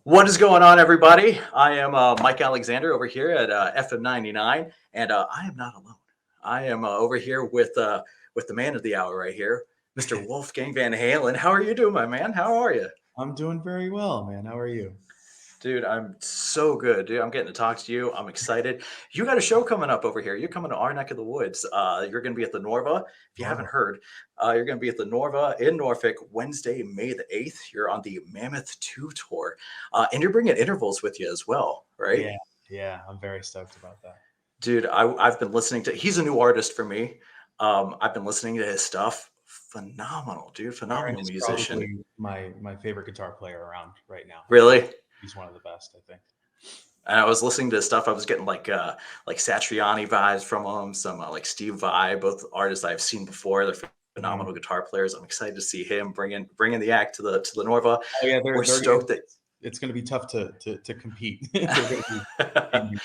What is going on, everybody? I am Mike Alexander over here at FM99, and I am not alone. I am over here with the man of the hour right here, Mr. Wolfgang Van Halen. How are you doing, my man? How are you? I'm doing very well, man. How are you? Dude, I'm so good, dude. I'm getting to talk to you. I'm excited. You got a show coming up over here. You're coming to our neck of the woods. You're going to be at the Norva. If you haven't Norva. heard, you're going to be at the Norva in Norfolk Wednesday, May the 8th. You're on the Mammoth 2 tour. And you're bringing intervals with you as well, right? Yeah, yeah. I'm very stoked about that. Dude, I've been listening to, he's a new artist for me. I've been listening to his stuff. Phenomenal, dude. Aaron Phenomenal is musician. probably my favorite guitar player around right now. Really? He's one of the best, I think. And I was listening to stuff. I was getting like Satriani vibes from him, some like Steve Vai, both artists I've seen before. They're Mhm. phenomenal guitar players. I'm excited to see him bringing the act to the Norva. Oh yeah, We're stoked that. it's going to be tough to compete. They're going to be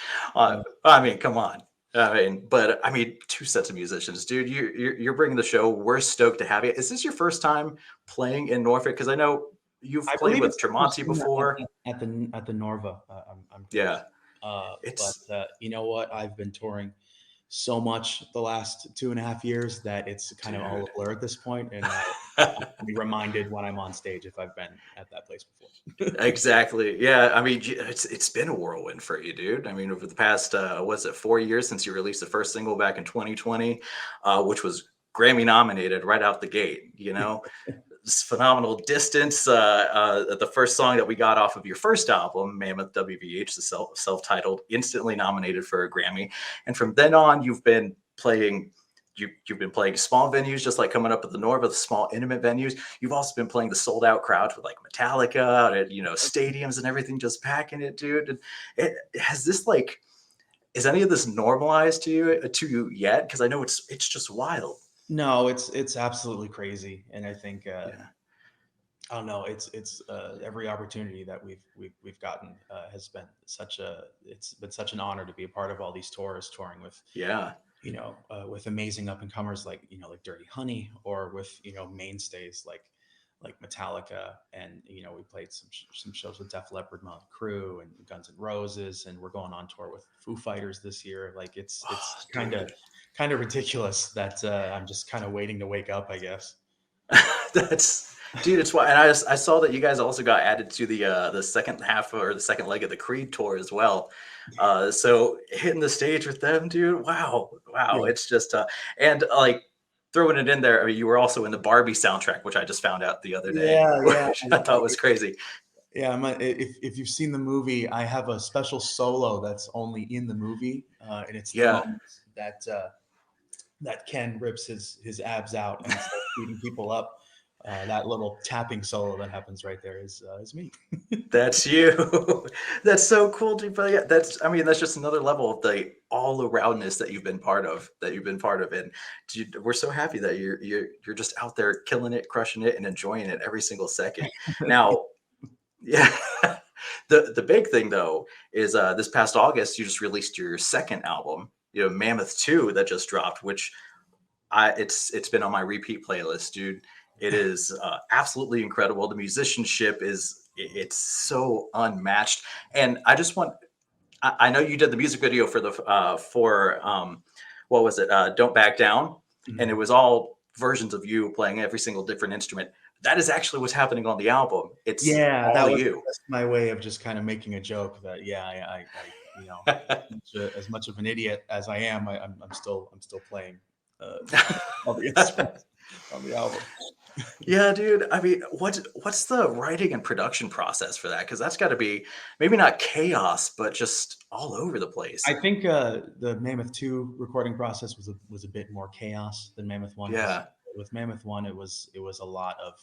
I mean, come on. But I mean, two sets of musicians, dude. You're bringing the show. We're stoked to have you. Is this your first time playing in Norfolk? Because I know you've I played believe with it's the first Tremonti time before. at the Norva. I'm Yeah, curious, but it's you know what? I've been touring so much the last 2.5 years that it's kind of all dude. a blur at this point, and I have to be reminded when I'm on stage if I've been at that place before. Exactly. Yeah. I mean, it's been a whirlwind for you, dude. I mean, over the past was it 4 years since you released the first single back in 2020, which was Grammy nominated right out the gate. You know, this phenomenal distance. The first song that we got off of your first album, Mammoth WVH, the self-titled, instantly nominated for a Grammy. And from then on, you've been playing. You've been playing small venues, just like coming up at the Norva, the small intimate venues. You've also been playing the sold out crowds with like Metallica and stadiums and everything, just packing it, dude. And has this like is any of this normalized to you yet? Because I know it's just wild. No, it's absolutely crazy, and I think Yeah. I don't know. It's every opportunity that we've gotten has been such a it's been such an honor to be a part of all these tours, touring with Yeah. with amazing up and comers like like Dirty Honey, or with mainstays like Metallica, and we played some shows with Def Leppard, Motley Crue, and Guns N' Roses, and we're going on tour with Foo Fighters this year. Like Oh, it's kind of dude. kind of ridiculous that I'm just kind of waiting to wake up, I guess. That's dude, it's why and I saw that you guys also got added to the second half or the second leg of the Creed tour as well. So hitting the stage with them, dude, wow. Wow. Yeah, It's just and like throwing it in there. I mean, you were also in the Barbie soundtrack, which I just found out the other day, yeah, yeah. which I thought was crazy. Yeah, if you've seen the movie, I have a special solo that's only in the movie, and it's the Yeah. moment that Ken rips his abs out and starts beating people up. That little tapping solo that happens right there is me. That's you. That's so cool, dude. But yeah, I mean, that's just another level of the all aroundness that you've been part of, And dude, we're so happy that you're just out there killing it, crushing it, and enjoying it every single second. Now, yeah. The big thing though is this past August you just released your second album, Mammoth 2 that just dropped, which it's been on my repeat playlist, dude. It is absolutely incredible. The musicianship it's so unmatched, and I just want. I know you did the music video for what was it? Don't Back Down, and it Mhm. was all versions of you playing every single different instrument. That is actually what's happening on the album. It's Yeah, all that was you. just my way of just kind of making a joke that yeah, I as much of an idiot as I am, I'm still playing uh, all the instruments on the album. Yeah, dude. I mean, what's the writing and production process for that? Because that's got to be maybe not chaos, but just all over the I place. think the Mammoth 2 recording process was a bit more chaos than Mammoth 1, because Yeah, with Mammoth 1 it was a lot of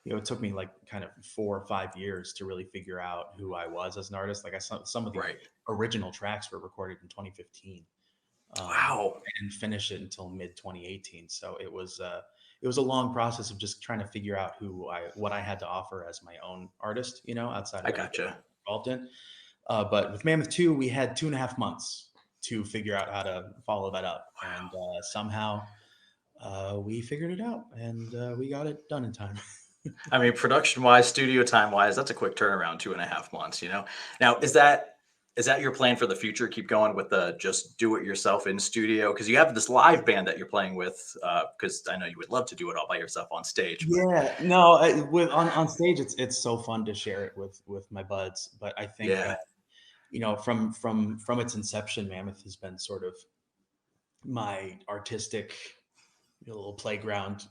it took me like kind of 4 or 5 years to really figure out who I was as an artist. Like some of the right. original tracks were recorded in 2015. Wow. I didn't finish it until mid 2018. So it was a long process of just trying to figure out what I had to offer as my own artist, outside I of everything gotcha. involved in. But with Mammoth 2, we had 2.5 months to figure out how to follow that up. And somehow we figured it out, and we got it done in time. I mean, production wise, studio time wise, that's a quick turnaround, 2.5 months, you know? Now, is that your plan for the future? Keep going with the just do it yourself in studio? Because you have this live band that you're playing with, because I know you would love to do it all by yourself on stage, but Yeah, no, with on stage, it's so fun to share it with my buds. But I think yeah, from its inception, Mammoth has been sort of my artistic little playground.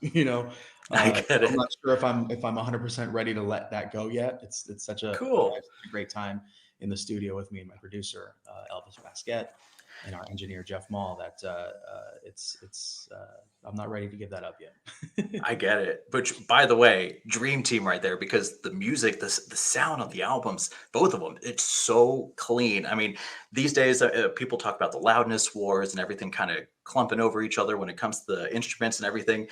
I get I'm not it. sure if I'm 100% ready to let that go yet. It's such a I Cool. had such a great time in the studio with me and my producer Elvis Basquette and our engineer Jeff Mall that it's I'm not ready to give that up yet. I get it. But by the way, dream team right there because the music, the sound of the albums, both of them, it's so clean. I mean, these days people talk about the loudness wars and everything kind of clumping over each other when it comes to the instruments and everything.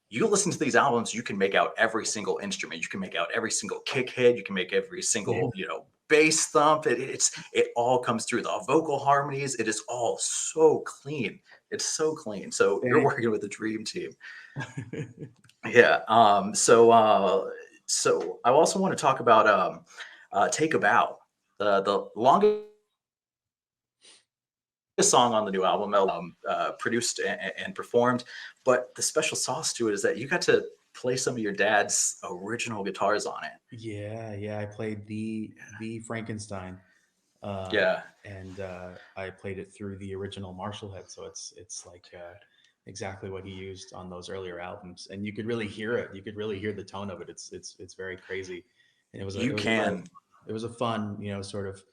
You listen to these albums, you can make out every single instrument. You can make out every single kick hit. You can make every Yeah. single, bass thump. It all comes through. The vocal harmonies, it is all so clean. It's so clean. So you're Thank working with a dream team. you. Yeah. So I also want to talk about "Take a Bow," the longest song on the new album, produced and performed. But the special sauce to it is that you got to play some of your dad's original guitars on it. Yeah, I played the Frankenstein, uh, Yeah, and I played it through the original Marshall head, so it's like exactly what he used on those earlier albums, and you could really hear it. You could really hear the tone of it. It's very crazy, and you can. it was a fun, sort of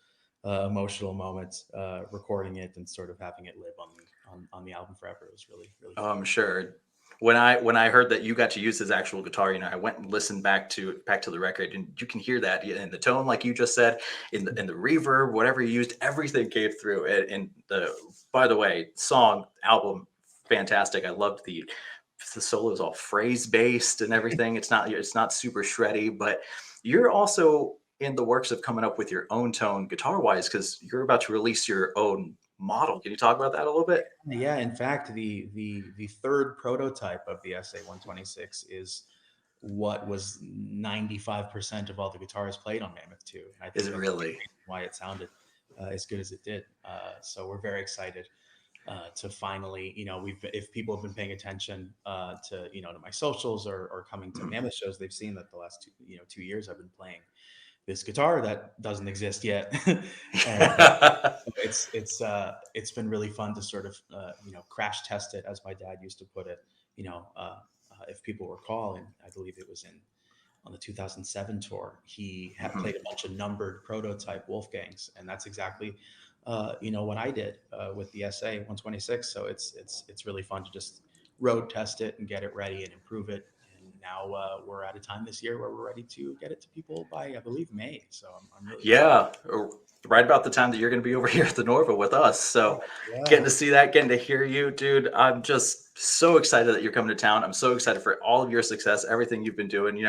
emotional moment recording it and sort of having it live on the album forever. It was really Oh, fun. I'm sure. When I heard that you got to use his actual guitar, I went and listened back to the record, and you can hear that in the tone, like you just said, in the reverb, whatever you used, everything came through. And the by the way, song album, fantastic. I loved the solo is all phrase based and everything. It's not super shreddy, but you're also in the works of coming up with your own tone guitar wise because you're about to release your own model. Can you talk about that a little bit? Yeah, in fact, the third prototype of the SA-126 is what was 95% of all the guitars played on Mammoth 2. And I Is think it that's a big really? reason why it sounded as good as it did. So we're very excited to finally, if people have been paying attention to my socials or coming to Mhm. Mammoth shows, they've seen that the last 2 years I've been playing this guitar that doesn't exist yet. And it's been really fun to sort of crash test it, as my dad used to put it. If people recall, and I believe it was in on the 2007 tour, he had Mhm. played a bunch of numbered prototype Wolfgangs, and that's exactly what I did with the SA 126. So it's really fun to just road test it and get it ready and improve it. And now we're at a time this year where we're ready to get it to people by, I believe, May. So I'm really excited. Yeah, right about the time that you're going to be over here at the Norva with us. So getting Yeah. to see that, getting to hear you, dude, I'm just so excited that you're coming to town. I'm so excited for all of your success, everything you've been doing.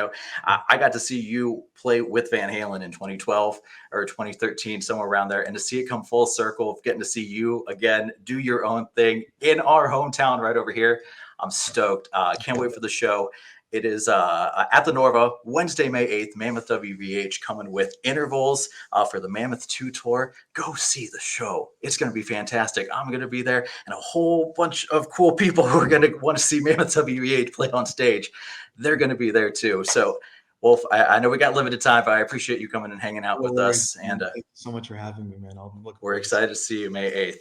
I got to see you play with Van Halen in 2012 or 2013, somewhere around there, and to see it come full circle, of getting to see you again do your own thing in our hometown right over here. I'm stoked. Can't wait for the show. It is at the Norva, Wednesday, May 8th, Mammoth WVH coming with intervals for the Mammoth 2 tour. Go see the show. It's going to be fantastic. I'm going to be there, and a whole bunch of cool people who are going to want to see Mammoth WVH play on stage. They're going to be there too. So, Wolf, I know we got limited time, but I appreciate you coming and hanging out No with worries, us. man. And Thank you so much for having me, man. I'm looking we're forward to seeing excited to see you May 8th.